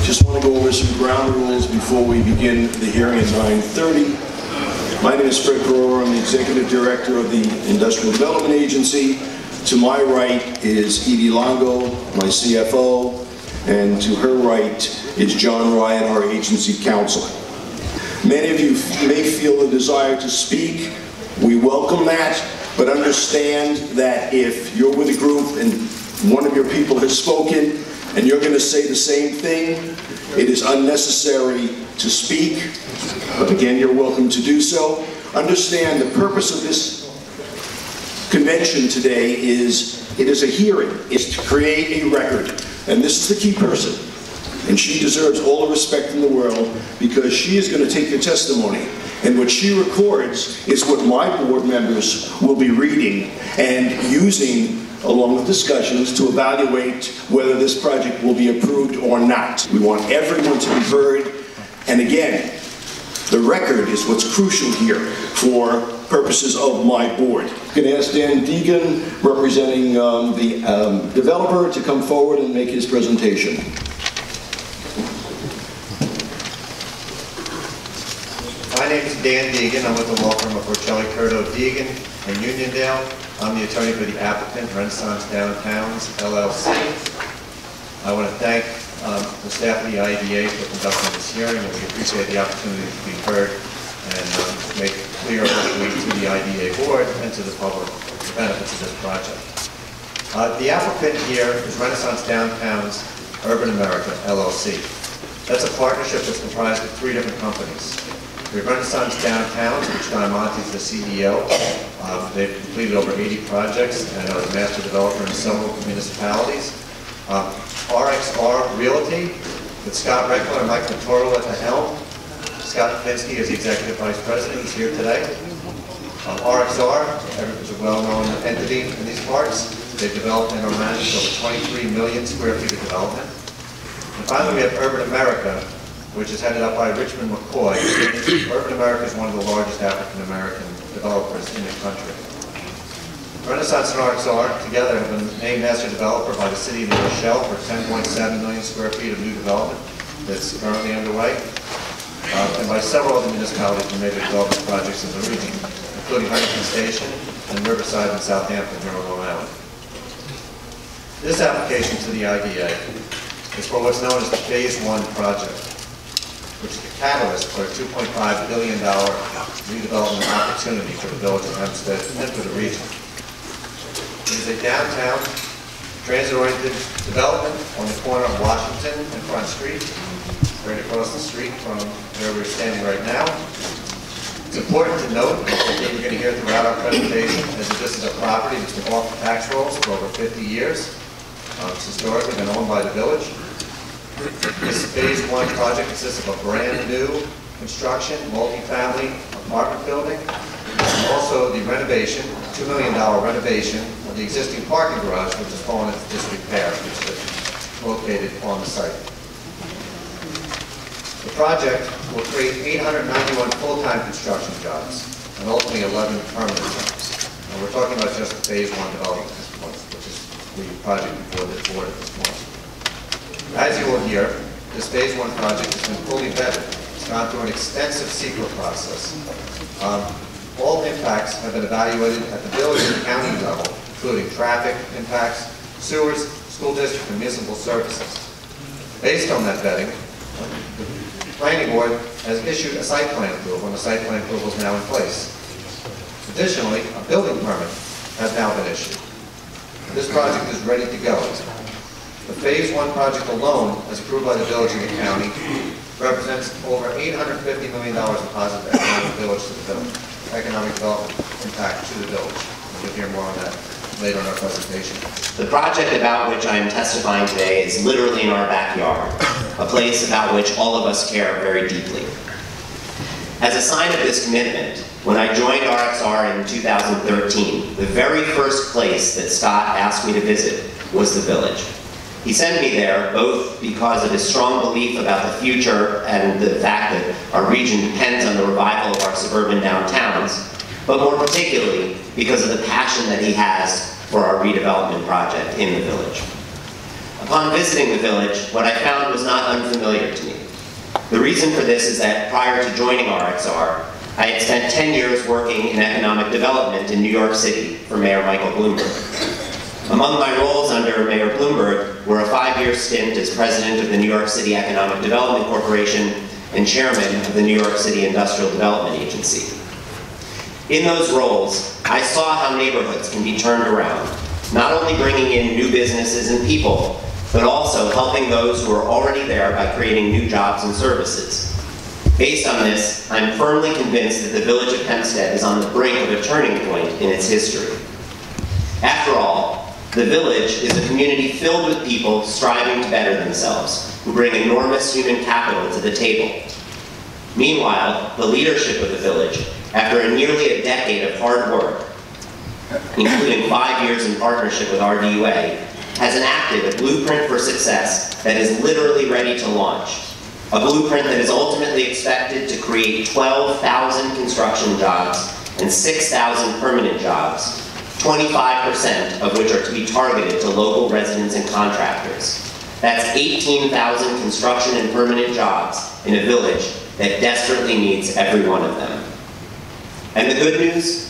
Just want to go over some ground rules before we begin the hearing at 9:30. My name is Fred Perora. I'm the Executive Director of the Industrial Development Agency. To my right is Edie Longo, my CFO, and to her right is John Ryan, our agency counselor. Many of you may feel the desire to speak. We welcome that, but understand that if you're with a group and one of your people has spoken and you're going to say the same thing, it is unnecessary to speak. But again, you're welcome to do so. Understand the purpose of this convention today is, it is a hearing, is to create a record. And this is the key person. And she deserves all the respect in the world because she is going to take your testimony. And what she records is what my board members will be reading and using along with discussions to evaluate whether this project will be approved or not. We want everyone to be heard. And again, the record is what's crucial here for purposes of my board. I'm going to ask Dan Deegan, representing the developer, to come forward and make his presentation. My name is Dan Deegan. I'm with the law firm of Porcelli, Curto, Deegan in Uniondale. I'm the attorney for the applicant, Renaissance Downtowns, LLC. I want to thank the staff of the IDA for conducting this hearing, and we appreciate the opportunity to be heard and make clear what we to the IDA board and to the public the benefits of this project. The applicant here is Renaissance Downtowns Urban America, LLC. That's a partnership that's comprised of 3 different companies. We have Renaissance Downtowns, which Don Monti is the CEO. They've completed over 80 projects and are the master developer in several municipalities. RXR Realty, with Scott Reckler and Mike Natoro at the helm. Scott Finsky is the Executive Vice President. He's here today. RXR is a well-known entity in these parts. They've developed and are managed over 23 million square feet of development. And finally, we have Urban America, which is headed up by Richmond McCoy. Urban America is one of the largest African-American developers in the country. Renaissance and RXR together have been named master developer by the city of New Rochelle for 10.7 million square feet of new development that's currently underway, and by several other municipalities for major development projects in the region, including Huntington Station and Riverside and Southampton here on Long Island. This application to the IDA is for what's known as the Phase 1 project, which is the catalyst for a $2.5 billion redevelopment opportunity for the village of Hempstead and for the region. It is a downtown, transit-oriented development on the corner of Washington and Front Street, right across the street from where we're standing right now. It's important to note, that we're going to hear throughout our presentation, is that this is a property that's been off the tax rolls for over 50 years. It's historically been owned by the village. This Phase 1 project consists of a brand new construction, multi-family apartment building, and also the renovation, $2 million renovation of the existing parking garage, which has fallen into disrepair, which is located on the site. The project will create 891 full-time construction jobs and ultimately 11 permanent jobs. And we're talking about just the Phase 1 development at this point, which is the project before the board at this point. As you will hear, this Phase 1 project has been fully vetted. It's gone through an extensive secret process. All impacts have been evaluated at the village and county level, including traffic impacts, sewers, school district, and municipal services. Based on that vetting, the planning board has issued a site plan approval, and the site plan approval is now in place. Additionally, a building permit has now been issued. This project is ready to go. The Phase 1 project alone, as approved by the village and the county, represents over $850 million in positive economic development impact to the village. You'll hear more on that later in our presentation. The project about which I am testifying today is literally in our backyard, a place about which all of us care very deeply. As a sign of this commitment, when I joined RXR in 2013, the very first place that Scott asked me to visit was the village. He sent me there both because of his strong belief about the future and the fact that our region depends on the revival of our suburban downtowns, but more particularly because of the passion that he has for our redevelopment project in the village. Upon visiting the village, what I found was not unfamiliar familiar to me. The reason for this is that prior to joining RXR, I had spent 10 years working in economic development in New York City for Mayor Michael Bloomberg. Among my roles under Mayor Bloomberg were a 5-year stint as president of the New York City Economic Development Corporation and chairman of the New York City Industrial Development Agency. In those roles, I saw how neighborhoods can be turned around, not only bringing in new businesses and people, but also helping those who are already there by creating new jobs and services. Based on this, I'm firmly convinced that the village of Hempstead is on the brink of a turning point in its history. After all, the village is a community filled with people striving to better themselves, who bring enormous human capital to the table. Meanwhile, the leadership of the village, after nearly a decade of hard work, including 5 years in partnership with RDUA, has enacted a blueprint for success that is literally ready to launch. A blueprint that is ultimately expected to create 12,000 construction jobs and 6,000 permanent jobs, 25% of which are to be targeted to local residents and contractors. That's 18,000 construction and permanent jobs in a village that desperately needs every one of them. And the good news?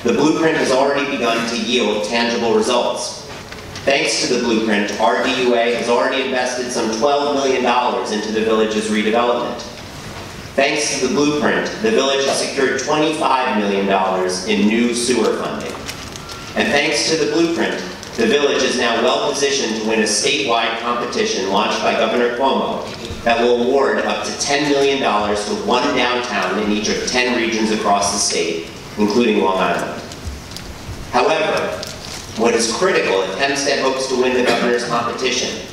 The blueprint has already begun to yield tangible results. Thanks to the blueprint, RDUA has already invested some $12 million into the village's redevelopment. Thanks to the blueprint, the village has secured $25 million in new sewer funding. And thanks to the blueprint, the village is now well positioned to win a statewide competition launched by Governor Cuomo that will award up to $10 million to one downtown in each of 10 regions across the state, including Long Island. However, what is critical if Hempstead hopes to win the governor's competition,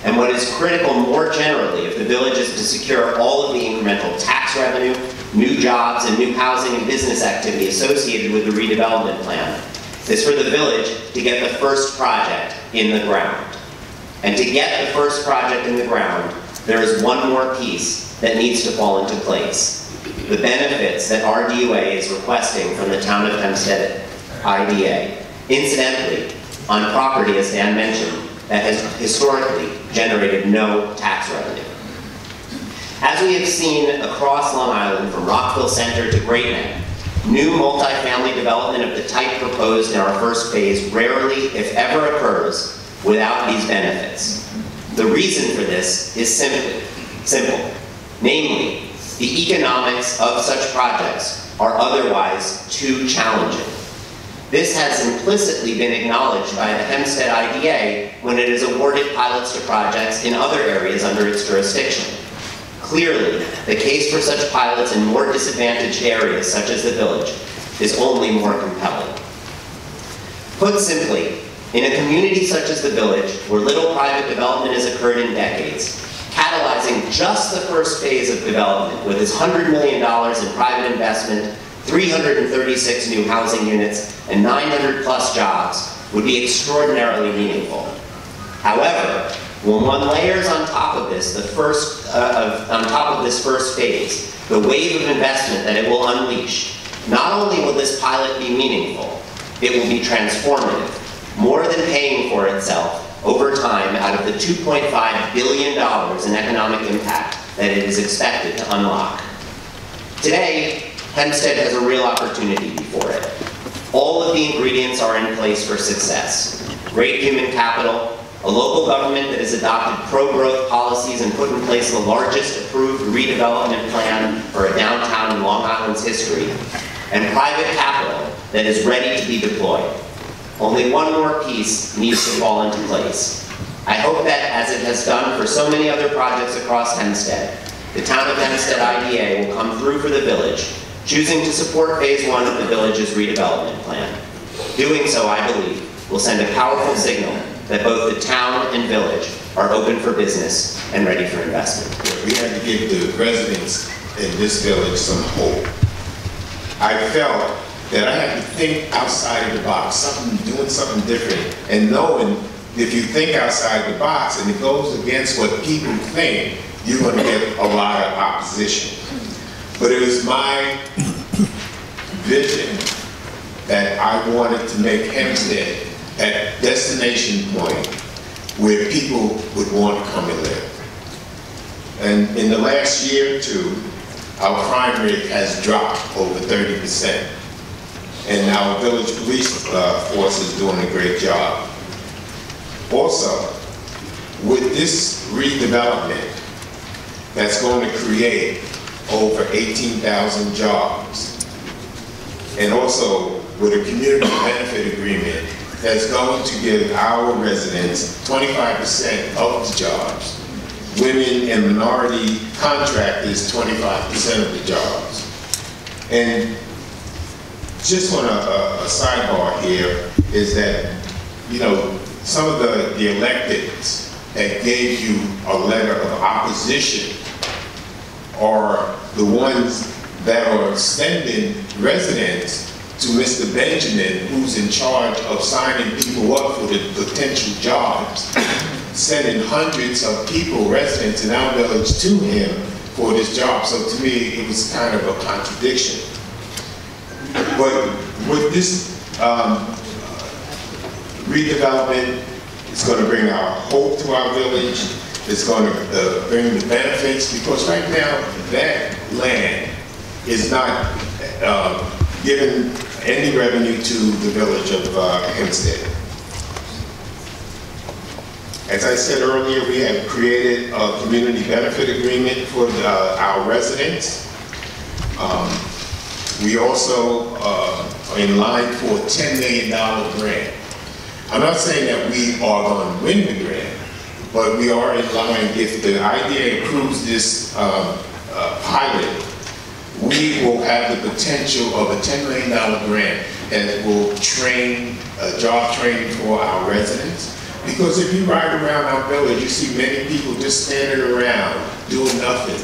and what is critical more generally if the village is to secure all of the incremental tax revenue, new jobs, and new housing and business activity associated with the redevelopment plan, is for the village to get the first project in the ground. And to get the first project in the ground, there is one more piece that needs to fall into place: the benefits that RDUA is requesting from the town of Hempstead IDA. Incidentally, on property, as Dan mentioned, that has historically generated no tax revenue. As we have seen across Long Island, from Rockville Center to Great Neck, new multifamily development of the type proposed in our first phase rarely, if ever, occurs without these benefits. The reason for this is simple. Namely, the economics of such projects are otherwise too challenging. This has implicitly been acknowledged by the Hempstead IDA when it has awarded pilots to projects in other areas under its jurisdiction. Clearly, the case for such pilots in more disadvantaged areas, such as the village, is only more compelling. Put simply, in a community such as the village, where little private development has occurred in decades, catalyzing just the first phase of development with its $100 million in private investment, 336 new housing units, and 900 plus jobs would be extraordinarily meaningful. However, when one layers on top of this this first phase, the wave of investment that it will unleash, not only will this pilot be meaningful, it will be transformative, more than paying for itself over time out of the $2.5 billion in economic impact that it is expected to unlock. Today, Hempstead has a real opportunity before it. All of the ingredients are in place for success: great human capital, a local government that has adopted pro-growth policies and put in place the largest approved redevelopment plan for a downtown in Long Island's history, and private capital that is ready to be deployed. Only one more piece needs to fall into place. I hope that, as it has done for so many other projects across Hempstead, the town of Hempstead IDA will come through for the village, choosing to support phase 1 of the village's redevelopment plan. Doing so, I believe, will send a powerful signal that both the town and village are open for business and ready for investment. We had to give the residents in this village some hope. I felt that I had to think outside of the box, doing something different, and knowing if you think outside the box and it goes against what people think, you're going to get a lot of opposition. But it was my vision that I wanted to make Hempstead that destination point where people would want to come and live. And in the last year or two, our crime rate has dropped over 30%. And our village police force is doing a great job. Also, with this redevelopment that's going to create over 18,000 jobs, and also with a community benefit agreement that's going to give our residents 25% of the jobs, women and minority contractors 25% of the jobs. And just on a sidebar here is that, you know, some of the electeds that gave you a letter of opposition are the ones that are sending residents to Mr. Benjamin, who's in charge of signing people up for the potential jobs, sending hundreds of people, residents in our village, to him for this job. So to me, it was kind of a contradiction. But with this redevelopment, it's going to bring our hope to our village. It's going to bring the benefits, because right now that land is not giving any revenue to the village of Hempstead. As I said earlier, we have created a community benefit agreement for our residents. We also are in line for a $10 million grant. I'm not saying that we are going to win the grant, but we are in line. If the IDA approves this pilot, we will have the potential of a $10 million grant that will train, job training for our residents. Because if you ride around our village, you see many people just standing around doing nothing.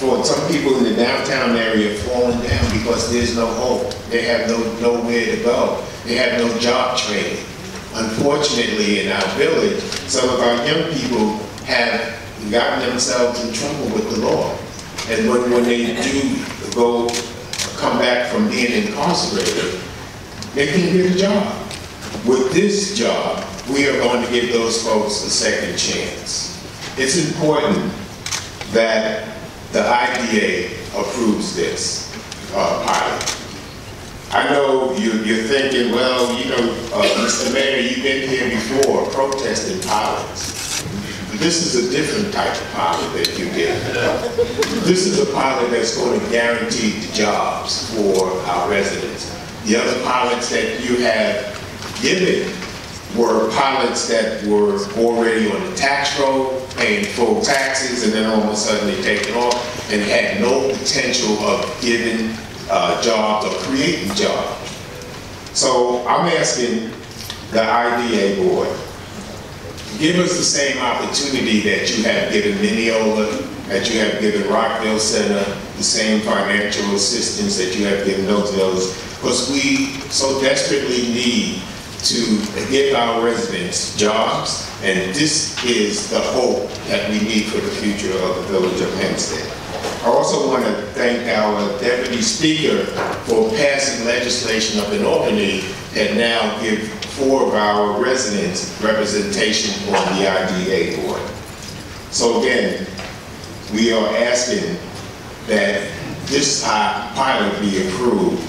For some people in the downtown area falling down because there's no hope. They have nowhere to go. They have no job training. Unfortunately, in our village, some of our young people have gotten themselves in trouble with the law. And when they do come back from being incarcerated, they can't get a job. With this job, we are going to give those folks a second chance. It's important that the IDA approves this pilot. I know you're thinking, well, you know, Mr. Mayor, you've been here before protesting pilots. This is a different type of pilot that you get. This is a pilot that's going to guarantee the jobs for our residents. The other pilots that you have given were pilots that were already on the tax roll, paying full taxes, and then all of a sudden they taken off and had no potential of giving jobs or creating jobs. So I'm asking the IDA board, give us the same opportunity that you have given Mineola, that you have given Rockville Center, the same financial assistance that you have given those villas, because we so desperately need to give our residents jobs, and this is the hope that we need for the future of the village of Hempstead. I also want to thank our Deputy Speaker for passing legislation up in Albany that now give 4 of our residents representation on the IDA board. So again, we are asking that this pilot be approved,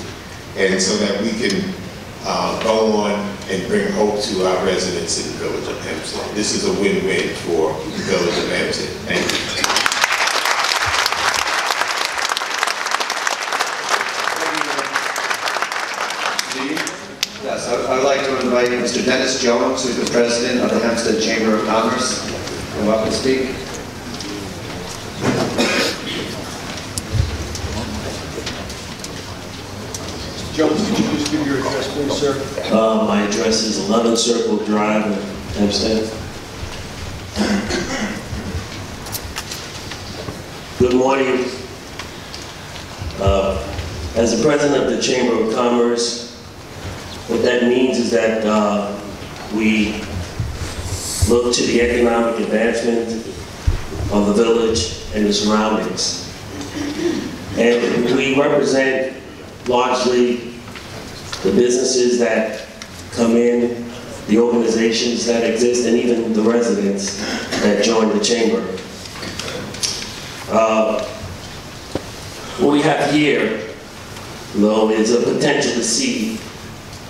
and so that we can go on and bring hope to our residents in the village of Hempstead. This is a win-win for the village of Hempstead. Thank you. Yes, I'd like to invite Mr. Dennis Jones, who's the president of the Hempstead Chamber of Commerce, to come up and speak. Jones, could you just give your address, please, sir? My address is 11 Circle Drive in Hempstead. Good morning. As the president of the Chamber of Commerce, what that means is that we look to the economic advancement of the village and the surroundings. And we represent largely the businesses that come in, the organizations that exist, and even the residents that join the chamber. What we have here, though, is a potential to see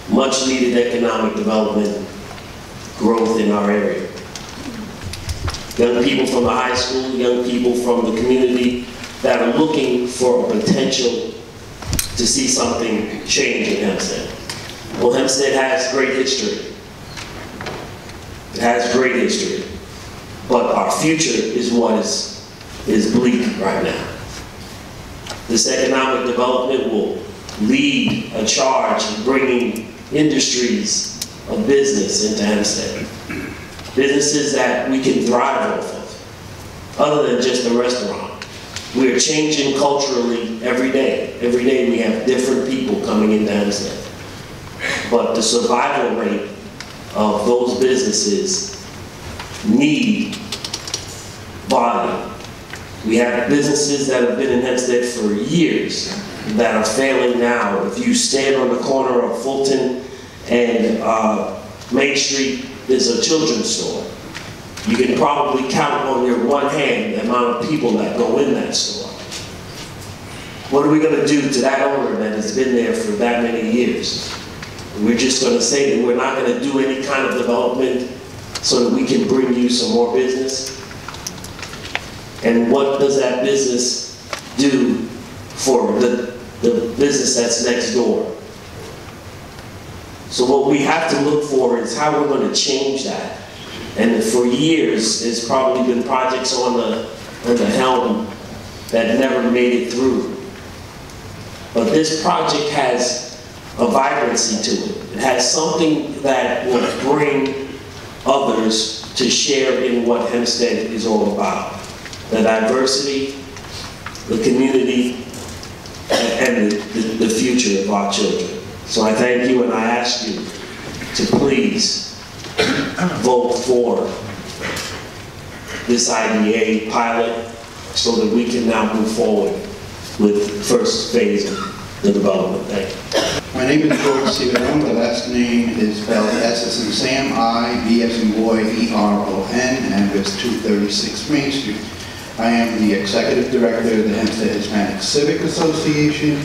much needed economic development growth in our area. Young people from the high school, young people from the community that are looking for a potential to see something change in Hempstead. Well, Hempstead has great history. It has great history. But our future is what is bleak right now. This economic development will lead a charge in bringing industries of business into Hempstead. Businesses that we can thrive off of, other than just a restaurant. We're changing culturally every day. Every day we have different people coming into Hempstead. But the survival rate of those businesses need volume. We have businesses that have been in Hempstead for years that are failing now. If you stand on the corner of Fulton and Main Street, there's a children's store. You can probably count on your one hand the amount of people that go in that store. What are we going to do to that owner that has been there for that many years? We're just going to say that we're not going to do any kind of development so that we can bring you some more business? And what does that business do for the business that's next door? So what we have to look for is how we're going to change that. And for years, there's probably been projects on the helm that never made it through. But this project has a vibrancy to it. It has something that will bring others to share in what Hempstead is all about. The diversity, the community, and the future of our children. So I thank you and I ask you to please vote for this IDA pilot so that we can now move forward with the first phase of the development. Thank you. My name is George Civeron. The last name is spelled S as in Sam, I, B as in boy, E-R-O-N, and it's 236 Main Street. I am the Executive Director of the Hempstead Hispanic Civic Association,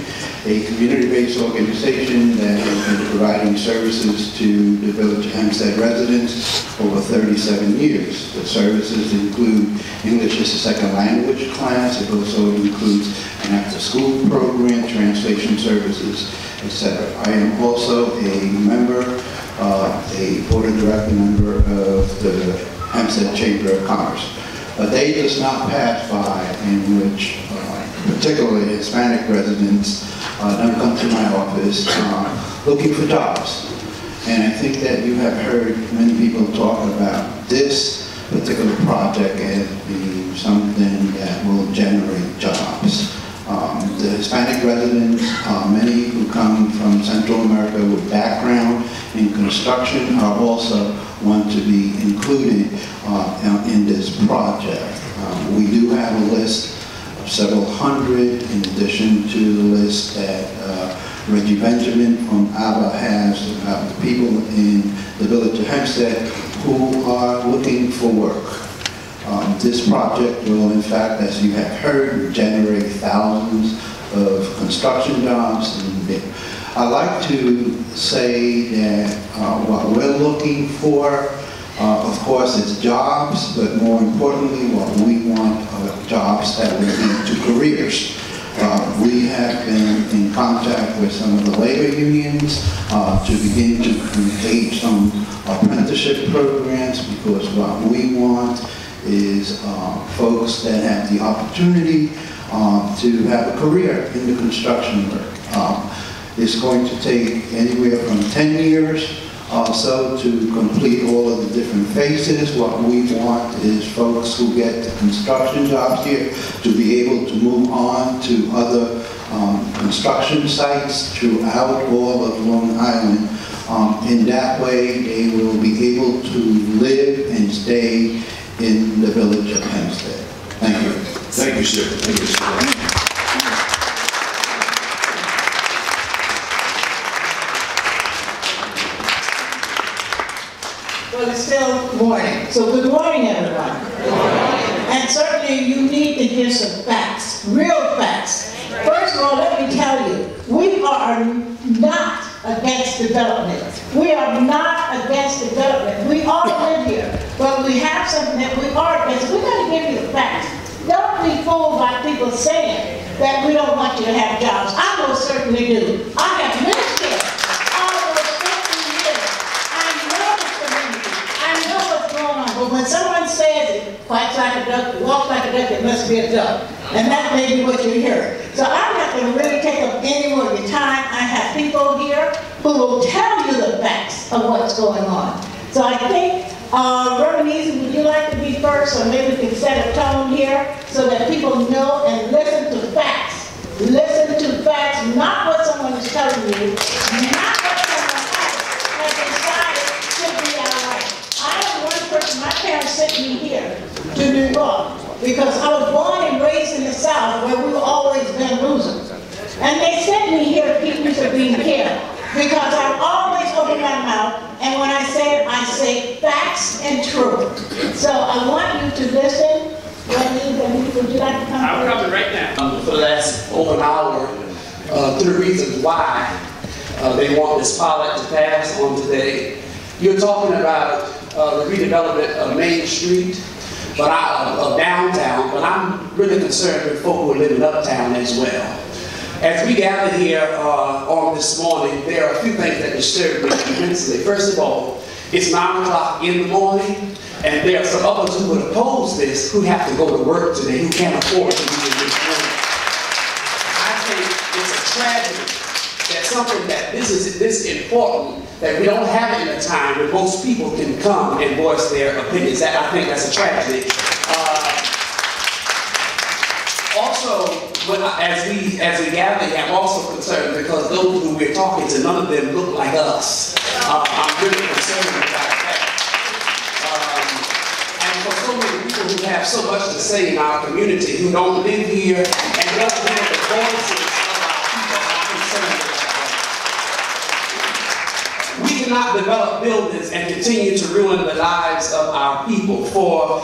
a community-based organization that has been providing services to the Village of Hempstead residents over 37 years. The services include English as a second language class. It also includes an after-school program, translation services, etc. I am also a member, a board of director member of the Hempstead Chamber of Commerce. A day does not pass by in which particularly Hispanic residents don't come to my office looking for jobs. And I think that you have heard many people talk about this particular project as being something that will generate jobs. The Hispanic residents, many who come from Central America with background in construction, are also want to be included in this project. We do have a list of several hundred, in addition to the list that Reggie Benjamin from ABBA has about the people in the Village of Hempstead who are looking for work. This project will, in fact, as you have heard, generate thousands of construction jobs. And I like to say that what we're looking for, of course, is jobs, but more importantly, what we want are jobs that will lead to careers. We have been in contact with some of the labor unions to begin to create some apprenticeship programs, because what we want is folks that have the opportunity to have a career in the construction work. It's going to take anywhere from 10 years or so to complete all of the different phases. What we want is folks who get the construction jobs here to be able to move on to other construction sites throughout all of Long Island. In that way, they will be able to live and stay in the Village of Hempstead. Thank you. Thank you, sir. Thank you, sir. Well, it's still morning. So good morning, everyone. Good morning. And certainly you need can give some facts, real facts. First of all, let me tell you, we are not against development. We are not against development. We all live here, but we have something that we are against. We're going to give you the facts. Don't be fooled by people saying that we don't want you to have jobs. I most certainly do. I have lived here almost 50 years. I know the community. I know what's going on. But when someone says it, quacks like a duck, walks like a duck, it must be a duck. And that may be what you hear. So I'm not going to really take up any more of your time. I have people here who will tell you the facts of what's going on. So I think, Reverend Easy, would you like to be first, or maybe we can set a tone here so that people know and listen to facts. Listen to facts, not what someone is telling you, not what someone else has decided should be our right. I am one person, my parents sent me here to New York because I was born and raised in the South where we've always been losers. And they sent me here to keep me from being here because I've always opened my mouth, and when I say facts and truth. So I want you to listen. Would you like to come? I'm coming right now. For the last over an hour, three reasons why they want this pilot to pass on today. You're talking about the redevelopment of Main Street, of downtown, but I'm really concerned with folk who are living uptown as well. As we gather here on this morning, there are a few things that disturb me immensely. First of all, it's 9 o'clock in the morning, and there are some others who would oppose this who have to go to work today, who can't afford to be in this room. I think it's a tragedy that something that is this important, that we don't have it in a time when most people can come and voice their opinions. I think that's a tragedy. Also, as we gather here, I'm also concerned because those who we're talking to, none of them look like us. I'm really concerned about that. And for so many people who have so much to say in our community, who don't live here and don't hear the voices of our people, I'm concerned about that. We cannot develop buildings and continue to ruin the lives of our people for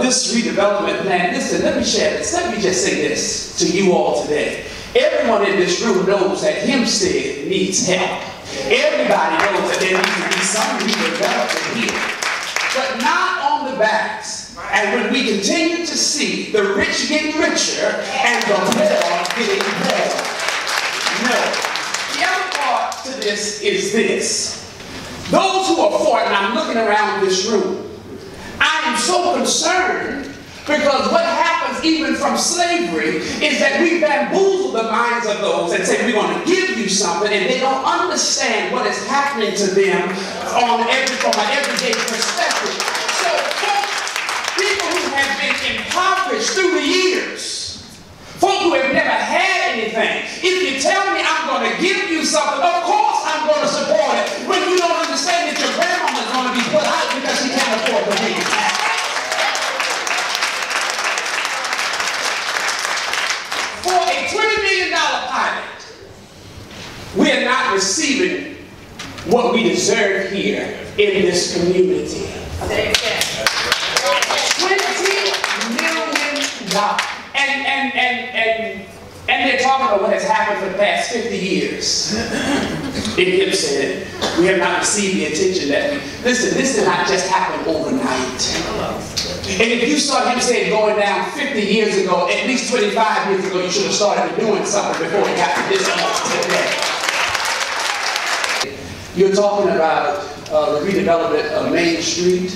this redevelopment plan. Listen, let me share this. Let me just say this to you all today. Everyone in this room knows that Hempstead needs help. Everybody knows that there needs to be some redevelopment here. But not on the backs. And when we continue to see the rich getting richer and the poor getting poorer. No. The other part to this is this. Those who are for it, and I'm looking around this room, I am so concerned because what happens even from slavery is that we bamboozle the minds of those and say we're going to give you something, and they don't understand what is happening to them from an everyday perspective. So people who have been impoverished through the years, folk who have never had anything, if you tell me I'm going to give you something, of course I'm going to support it, when you don't understand that your grandmama is going to be put out because she can't afford to pay it. For a $20 million pilot, we are not receiving what we deserve here in this community. $20 million. And they're talking about what has happened for the past 50 years. In Hempstead, we have not received the attention that we... Listen, this did not just happen overnight. And if you saw Hempstead going down 50 years ago, at least 25 years ago, you should have started doing something before it got to this point today. You're talking about the redevelopment of Main Street,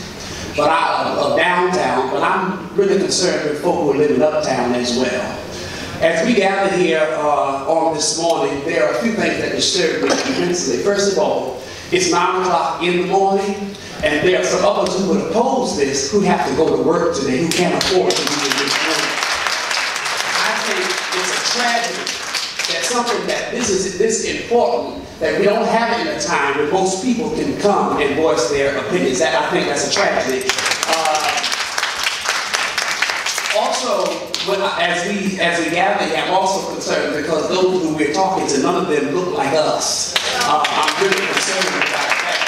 of downtown, but I'm really concerned with folk who are living uptown as well. As we gather here on this morning, there are a few things that disturb me immensely. First of all, it's 9 o'clock in the morning, and there are some others who would oppose this who have to go to work today, who can't afford to be in this room. I think it's a tragedy that something that is this important, that we don't have it in a time when most people can come and voice their opinions. I think that's a tragedy. Also, as we gather here, I'm also concerned because those who we're talking to, none of them look like us. I'm really concerned about that.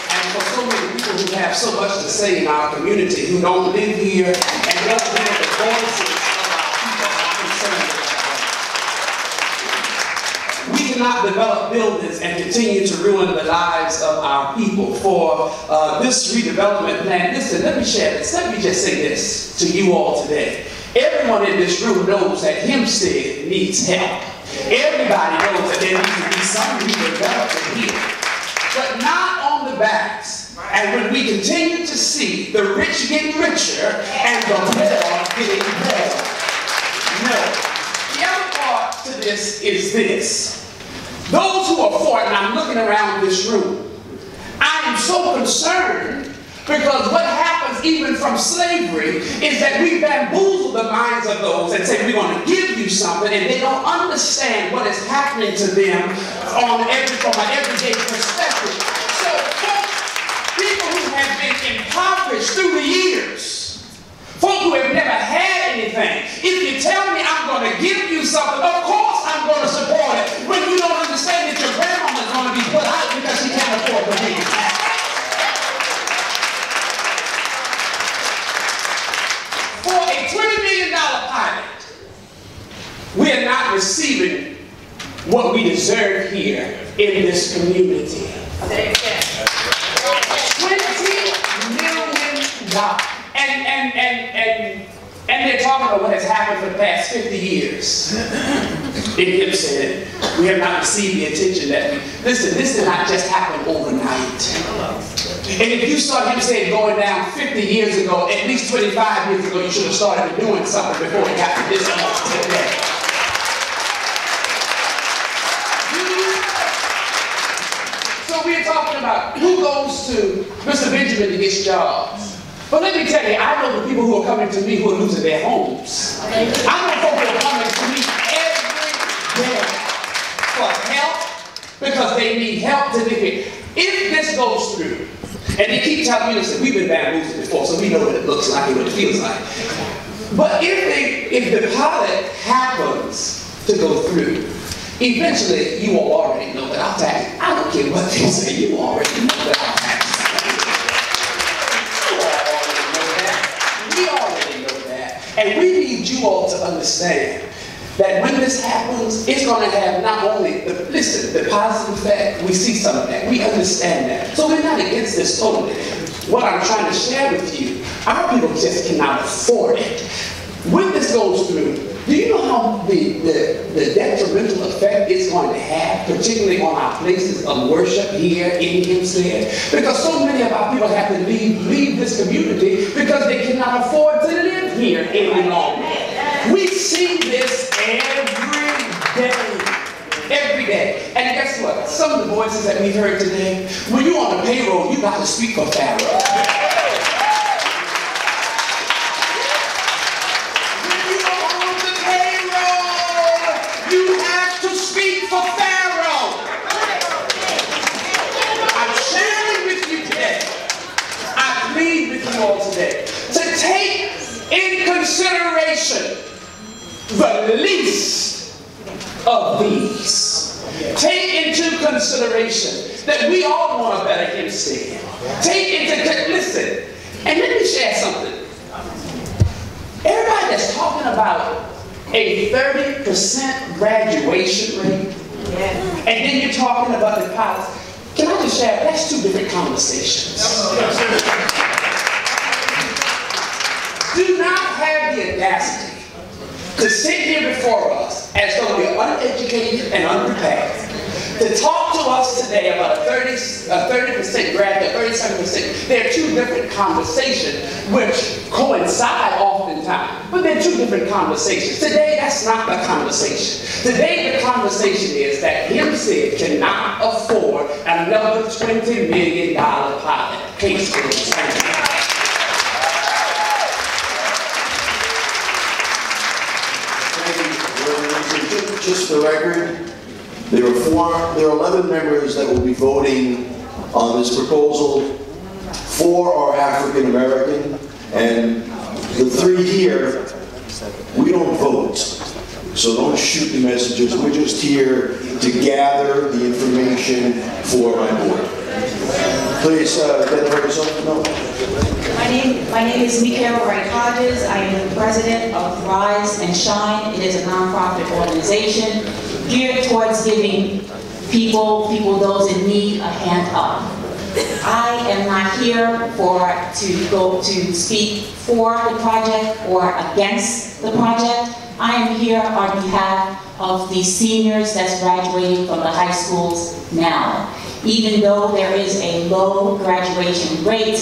And for so many people who have so much to say in our community, who don't live here and don't buildings and continue to ruin the lives of our people for this redevelopment plan. Listen, let me share this. Let me just say this to you all today. Everyone in this room knows that Hempstead needs help. Everybody knows that there needs to be some redevelopment here. But not on the backs. And when we continue to see the rich getting richer and the poor getting poorer. No. The other part to this is this. Those who are for it, and I'm looking around this room, I am so concerned because what happens even from slavery is that we bamboozle the minds of those and say we're going to give you something, and they don't understand what is happening to them from an everyday perspective. So people who have been impoverished through the years, folk who have never had anything, if you tell me I'm going to give you something, of course I'm going to support it, when you don't understand that your grandmama is going to be put out because she can't afford the thing. For a $20 million pilot, we are not receiving what we deserve here in this community. $20 million. And they're talking about what has happened for the past 50 years. In Hempstead, we have not received the attention that we... Listen, this did not just happen overnight. And if you saw Hempstead going down 50 years ago, at least 25 years ago, you should have started doing something before it got to this point today. So we're talking about who goes to Mr. Benjamin to get jobs. But let me tell you, I know the people who are coming to me who are losing their homes. I know folks who are coming to me every day for help because they need help to live here. If this goes through, and they keep telling me, listen, we've been bamboozled before, so we know what it looks like and what it feels like. But if the pilot happens to go through, eventually you will already know that our taxes, I don't care what they say, you already know that our taxes. We already know that. And we need you all to understand that when this happens, it's going to have not only the positive effect, we see some of that, we understand that. So we're not against this totally. What I'm trying to share with you, our people just cannot afford it. When this goes through, do you know how the detrimental effect it's going to have, particularly on our places of worship here in Hempstead? Because so many of our people have to leave this community because they cannot afford to live here any longer. We see this every day. And guess what? Some of the voices that we've heard today, when you're on the payroll, you got to speak for Pharaoh. Today, to take in consideration the least of these. Take into consideration that we all want a better Hempstead. Listen, and let me share something. Everybody that's talking about a 30% graduation rate, and then you're talking about the pilots. Can I just share, that's two different conversations. Do not have the audacity to sit here before us as though we're uneducated and unprepared, to talk to us today about a 30% grad, a 37%. They're two different conversations which coincide oftentimes, but they're two different conversations. Today, that's not the conversation. Today, the conversation is that Hempstead cannot afford another $20 million pilot case for example. Just for the record, there are 11 members that will be voting on this proposal. 4 are African American, and the 3 here, we don't vote. So don't shoot the messages. We're just here to gather the information for my board. Please, identify yourself. No. My name is Mikael Wright-Hodges. I am the president of Rise and Shine. It is a nonprofit organization geared towards giving people, those in need, a hand up. I am not here to speak for the project or against the project. I am here on behalf of the seniors that's graduating from the high schools now. Even though there is a low graduation rate,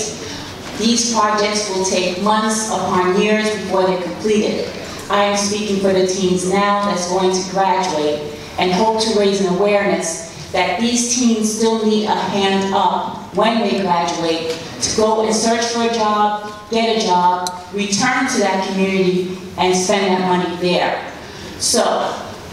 these projects will take months upon years before they're completed. I am speaking for the teens now that's going to graduate and hope to raise an awareness that these teens still need a hand up when they graduate to go and search for a job, get a job, return to that community, and spend that money there. So,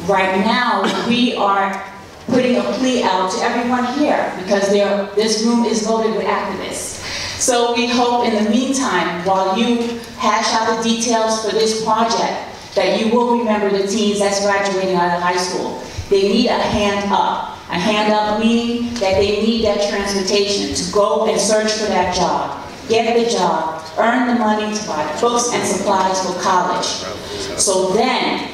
right now, we are putting a plea out to everyone here because this room is loaded with activists. So we hope in the meantime, while you hash out the details for this project, that you will remember the teens that's graduating out of high school. They need a hand up. A hand up meaning that they need that transportation to go and search for that job, get the job, earn the money to buy books and supplies for college. So then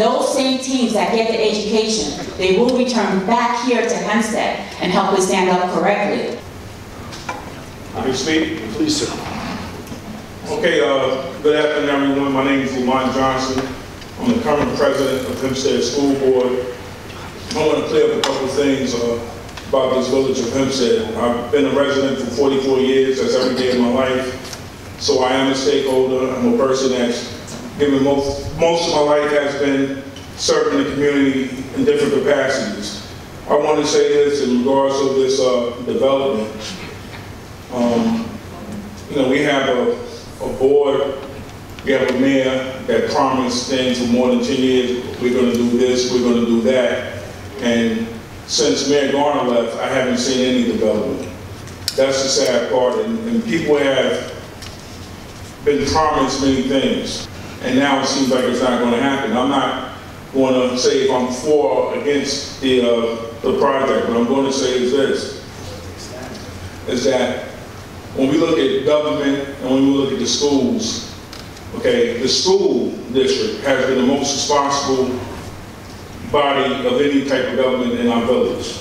those same teams that get the education, they will return back here to Hempstead and help us stand up correctly. Can you speak? Please, sir. Okay, good afternoon, everyone. My name is Lamont Johnson. I'm the current president of Hempstead School Board. I want to clear up a couple of things about this village of Hempstead. I've been a resident for 44 years, that's every day of my life. So I am a stakeholder. I'm a person that's given most of my life has been serving the community in different capacities. I want to say this in regards to this development. You know, we have a board, we have a mayor that promised things for more than 10 years. We're going to do this, we're going to do that. And since Mayor Garner left, I haven't seen any development. That's the sad part. And people have been promised many things. And now it seems like it's not going to happen. I'm not going to say if I'm for or against the project. What I'm going to say is this, is that when we look at government and when we look at the schools, okay, the school district has been the most responsible body of any type of government in our village,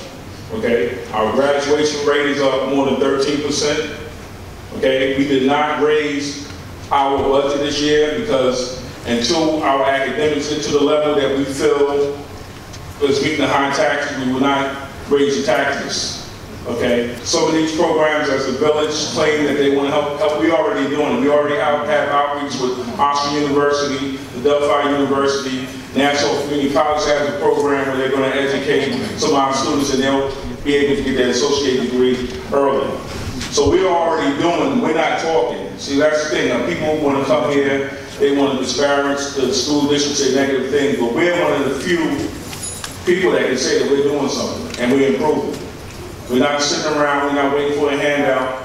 okay? Our graduation rate is up more than 13%, okay? We did not raise our budget this year because until our academics get to the level that we feel is meeting the high taxes, we will not raise the taxes, okay? Some of these programs as the village claim that they want to help, we already doing it. We already have outreach with Oxford University, the Delphi University, National Community College has a program where they're going to educate some of our students and they'll be able to get their associate degree early. So we're already doing, we're not talking. See, that's the thing. People want to come here, they want to disparage the school district, say negative things, but we're one of the few people that can say that we're doing something and we're improving. We're not sitting around, we're not waiting for a handout,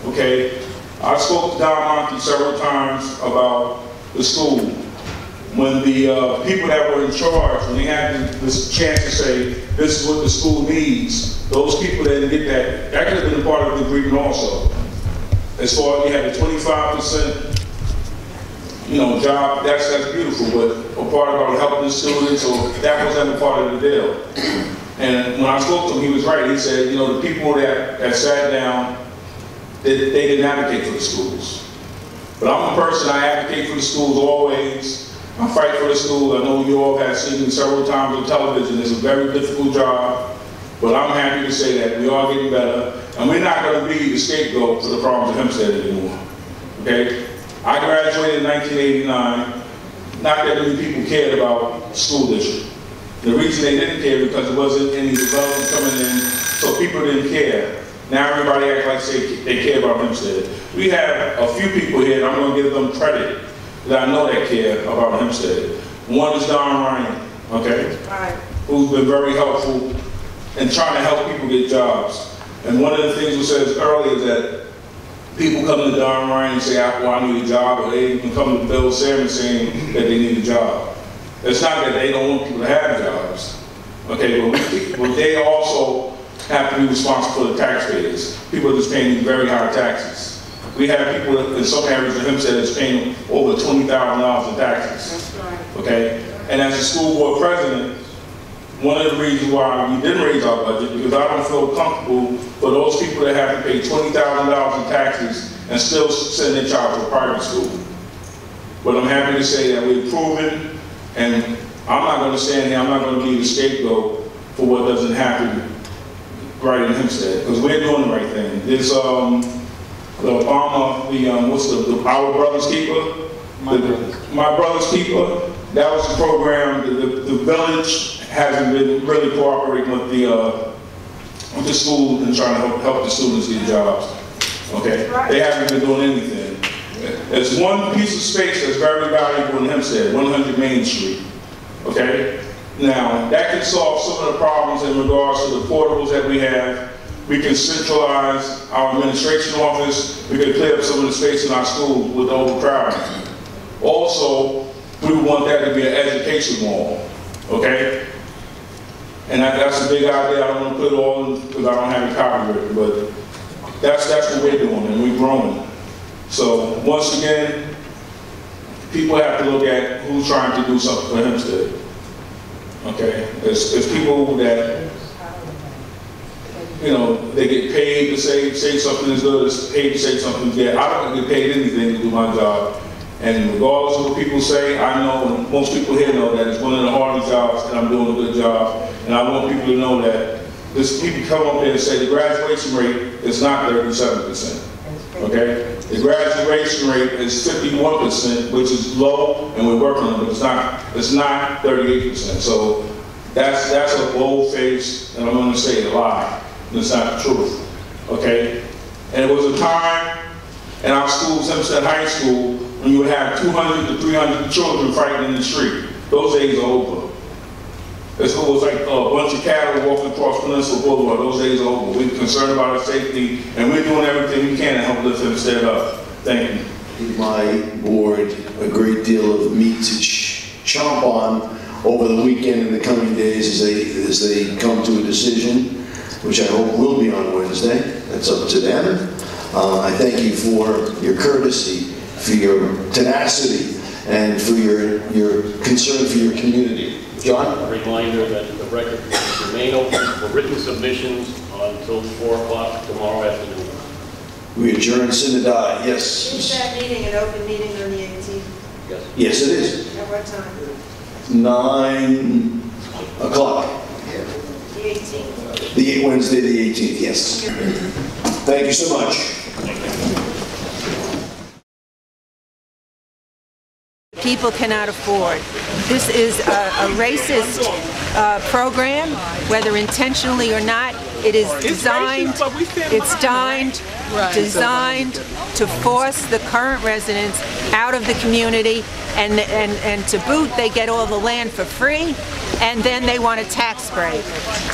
okay? I spoke to Don Monty several times about the school. When the people that were in charge, when they had this chance to say, this is what the school needs, those people that didn't get that, that could have been a part of the agreement also. As far as we had a 25%, job, that's beautiful, but a part about helping the students, so that wasn't a part of the deal. And when I spoke to him, he was right. He said, the people that sat down, they didn't advocate for the schools. But I'm a person, I advocate for the schools always. I fight for the school. I know you all have seen me several times on television. It's a very difficult job, but I'm happy to say that we are getting better, and we're not going to be the scapegoat for the problems of Hempstead anymore, okay? I graduated in 1989. Not that many people cared about the school district. The reason they didn't care because there wasn't any development coming in, so people didn't care. Now everybody acts like they care about Hempstead. We have a few people here, and I'm going to give them credit, that I know that care about Hempstead. One is Don Ryan, okay? Right. Who's been very helpful in trying to help people get jobs. And one of the things we said earlier is that people come to Don Ryan and say, well, I need a job, or they even come to Bill Salmon saying that they need a job. It's not that they don't want people to have jobs, okay? But they also have to be responsible for the taxpayers. People are just paying very high taxes. We have people in some areas of Hempstead that's paying over $20,000 in taxes, okay? And as a school board president, one of the reasons why we didn't raise our budget, because I don't feel comfortable for those people that have to pay $20,000 in taxes and still send their child to a private school. But I'm happy to say that we've proven, and I'm not going to stand here, I'm not going to be the scapegoat for what doesn't happen right in Hempstead, because we're doing the right thing. There's the Obama, what's the Our Brother's Keeper? My Brother's Keeper, that was the program. The village hasn't been really cooperating with the school and trying to help the students get jobs. Okay, they haven't been doing anything. There's one piece of space that's very valuable in Hempstead, 100 Main Street. Okay, now that can solve some of the problems in regards to the portables that we have. We can centralize our administration office. We can clear up some of the space in our schools with overcrowding. Also, we want that to be an education mall, okay? And that's a big idea. I don't want to put it all in because I don't have it copyrighted, but that's what we're doing, and we're growing. So once again, people have to look at who's trying to do something for Hempstead. Okay, it's people that, you know, they get paid to say something is good, it's paid to say something is bad. I don't get paid anything to do my job. And regardless of what people say, I know, and most people here know that it's one of the hardest jobs and I'm doing a good job. And I want people to know that people come up there and say the graduation rate is not 37%. Okay? The graduation rate is 51%, which is low, and we're working on it. It's not 38%. So that's a bold-faced, and I'm going to say a lie. It's not the truth. Okay? And it was a time in our schools, Hempstead High School, when you would have 200 to 300 children fighting in the street. Those days are over. It was like a bunch of cattle walking across Peninsula Boulevard. Those days are over. We're concerned about our safety, and we're doing everything we can to help lift Hempstead up. Thank you. My board a great deal of meat to chomp on over the weekend and the coming days as they come to a decision, which I hope will be on Wednesday. That's up to them. I thank you for your courtesy, for your tenacity, and for your concern for your community. John? A reminder that the record will remain open for written submissions until 4 o'clock tomorrow afternoon. We adjourn sine die. Yes. Is that meeting an open meeting on the 18th? Yes. Yes, it is. At what time? 9 o'clock. The 18th. Wednesday the 18th, yes. Thank you so much. People cannot afford. This is a racist program, whether intentionally or not. It is designed to force the current residents out of the community, and to boot, they get all the land for free, and then they want a tax break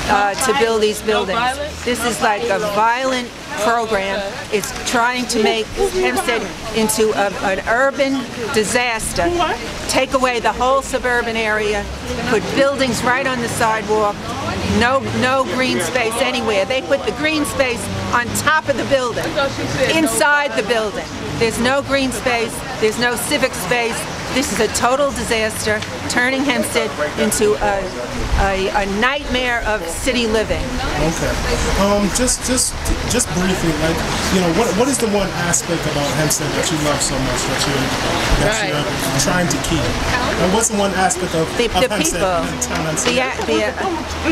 to build these buildings. This is like a violent program. It's trying to make Hempstead into an urban disaster. Take away the whole suburban area, put buildings right on the sidewalk, no green space anywhere. They put the green space on top of the building, inside the building. There's no green space, there's no civic space. This is a total disaster, turning Hempstead into a nightmare of city living. Okay. Just briefly, like, you know, what is the one aspect about Hempstead that you love so much that you're trying to keep? And what's the one aspect of Hempstead?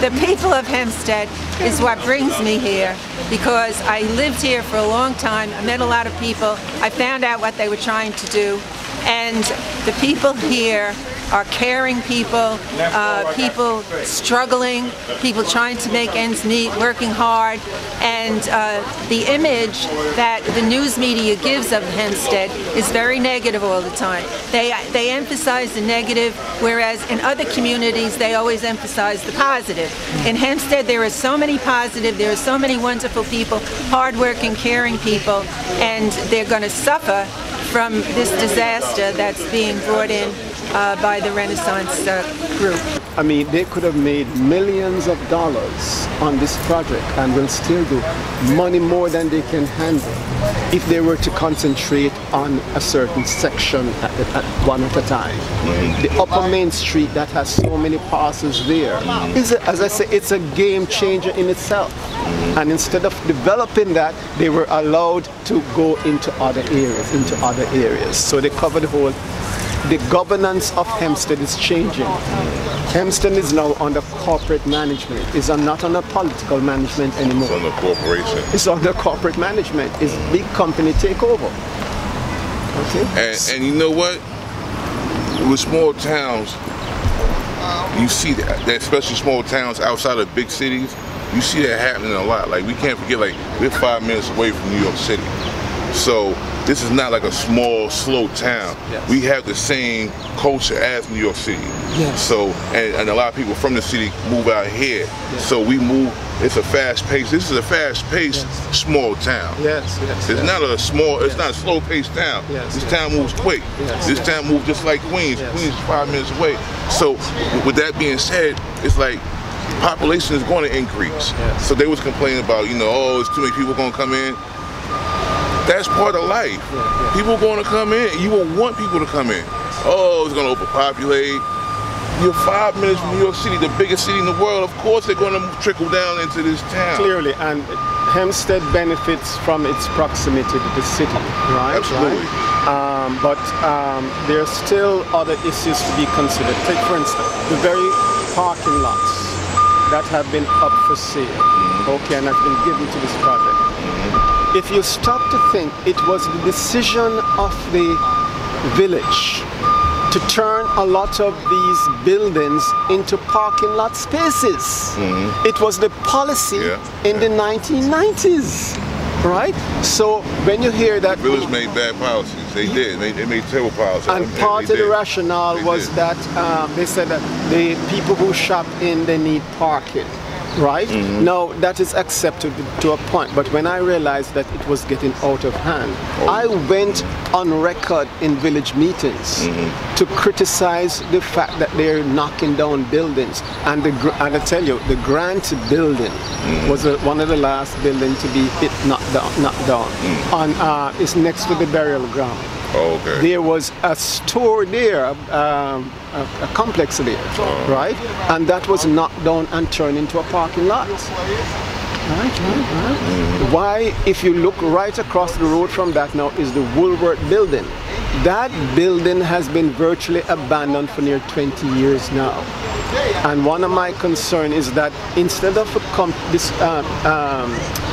The people of Hempstead is what brings me here, because I lived here for a long time. I met a lot of people. I found out what they were trying to do. And the people here are caring people, people struggling, people trying to make ends meet, working hard. And the image that the news media gives of Hempstead is very negative all the time. They emphasize the negative, whereas in other communities they always emphasize the positive. In Hempstead there are so many positive, there are so many wonderful people, hardworking, caring people, and they're going to suffer from this disaster that's being brought in by the Renaissance group. I mean, they could have made millions of dollars on this project and will still do, money more than they can handle if they were to concentrate on a certain section at one at a time. The upper Main Street that has so many parcels there is, as I say, it's a game changer in itself. And instead of developing that, they were allowed to go into other areas. So they covered the whole. The governance of Hempstead is changing. Hempstead is now under corporate management. It's not under political management anymore. It's under corporation. It's under corporate management. It's big company takeover. Okay. And you know what? With small towns, you see that, especially small towns outside of big cities, you see that happening a lot. Like, we can't forget, like, we're 5 minutes away from New York City. So this is not like a small, slow town. Yes. We have the same culture as New York City. Yes. So, and a lot of people from the city move out here. Yes. So we move, it's a fast-paced, this is a fast-paced small town. Yes, yes. It's not a small, it's not a slow-paced town. Yes. This town moves quick. Yes. This town moves just like Queens. Yes. Queens is 5 minutes away. So with that being said, it's like, population is going to increase. Yes. So they was complaining about, you know, oh, it's too many people going to come in. That's part of life. People going to come in. You will want people to come in. Oh, it's going to overpopulate. You're 5 minutes from New York City, the biggest city in the world. Of course they're going to trickle down into this town. Clearly, and Hempstead benefits from its proximity to the city, right? Absolutely. Right? But there are still other issues to be considered. Take, for instance, the very parking lots that have been up for sale, okay, and have been given to this project. If you stop to think, it was the decision of the village to turn a lot of these buildings into parking lot spaces. It was the policy in the 1990s, right? So when you hear that... The village made bad policies. They did. They made terrible policies. And part of the rationale was that they said that the people who shop in, they need parking. Right? Now, that is accepted to a point, but when I realized that it was getting out of hand, I went on record in village meetings to criticize the fact that they're knocking down buildings. And I tell you, the Grant building was one of the last buildings to be knocked down. And it's next to the burial ground. Oh, okay. There was a store there, a complex there, right? And that was knocked down and turned into a parking lot. Right. Why, if you look right across the road from that now, is the Woolworth building. That building has been virtually abandoned for near 20 years now. And one of my concerns is that instead of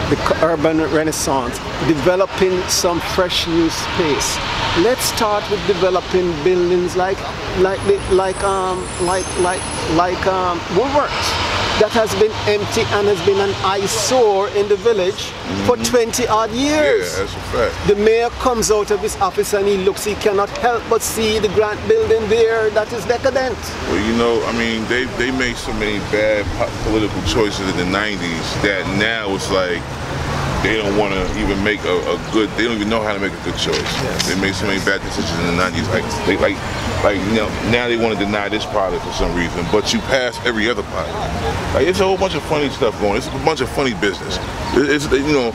the urban renaissance, developing some fresh new space, let's start with developing buildings like Woolworths. That has been empty and has been an eyesore in the village for 20 odd years. Yeah, that's a fact. The mayor comes out of his office and he looks, he cannot help but see the Grant building there that is decadent. Well, you know, I mean, they made so many bad political choices in the 90s that now it's like, they don't want to even make a good, they don't even know how to make a good choice. Yes. They made so many bad decisions in the 90s. Like you know, now they want to deny this product for some reason, but you pass every other product. Like, it's a whole bunch of funny stuff going. It's a bunch of funny business. It's you know,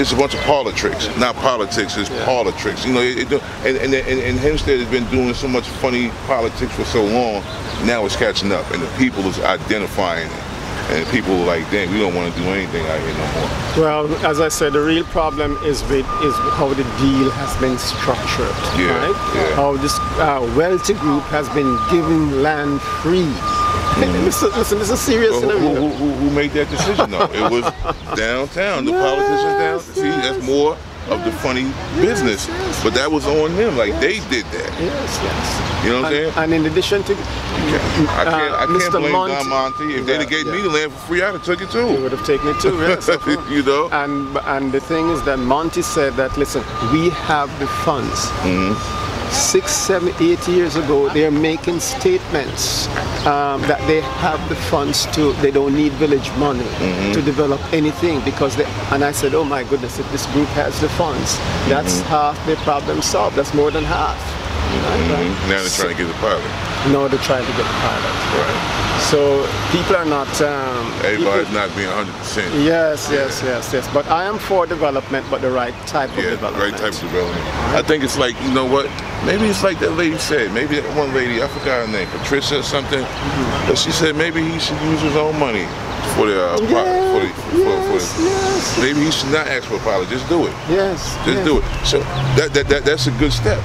it's a bunch of politics, not politics, it's politics. You know, and Hempstead has been doing so much funny politics for so long, now it's catching up, and the people is identifying it. And people are like, dang, we don't want to do anything out here no more. Well, as I said, the real problem is how the deal has been structured, right? Yeah. How this wealthy group has been given land free. Listen, this is serious. Well, who made that decision, though? It was downtown, the politicians down. See, that's more of the funny business, but that was on them. Like, they did that. Yes. You know what I'm saying? And in addition to I can't blame Don Monty. If they'd have gave me the land for free, I'd have took it too. He would have taken it too, yes. You know? And the thing is that Monty said that, listen, we have the funds. 6, 7, 8 years ago, they're making statements that they have the funds to, they don't need village money to develop anything because they, and I said, oh my goodness, if this group has the funds, that's half their problem solved. That's more than half. Now they're trying to get the pilot. No, they're trying to get the pilot. Right. So people are not... Everybody's not being 100%. Yes. But I am for development, but the right type of development. The right type of development. I think it's like, you know what? Maybe it's like that lady said. Maybe that one lady, I forgot her name, Patricia or something. But she said maybe he should use his own money for the maybe he should not ask for a pilot. Just do it. Yes. Just do it. So that's a good step.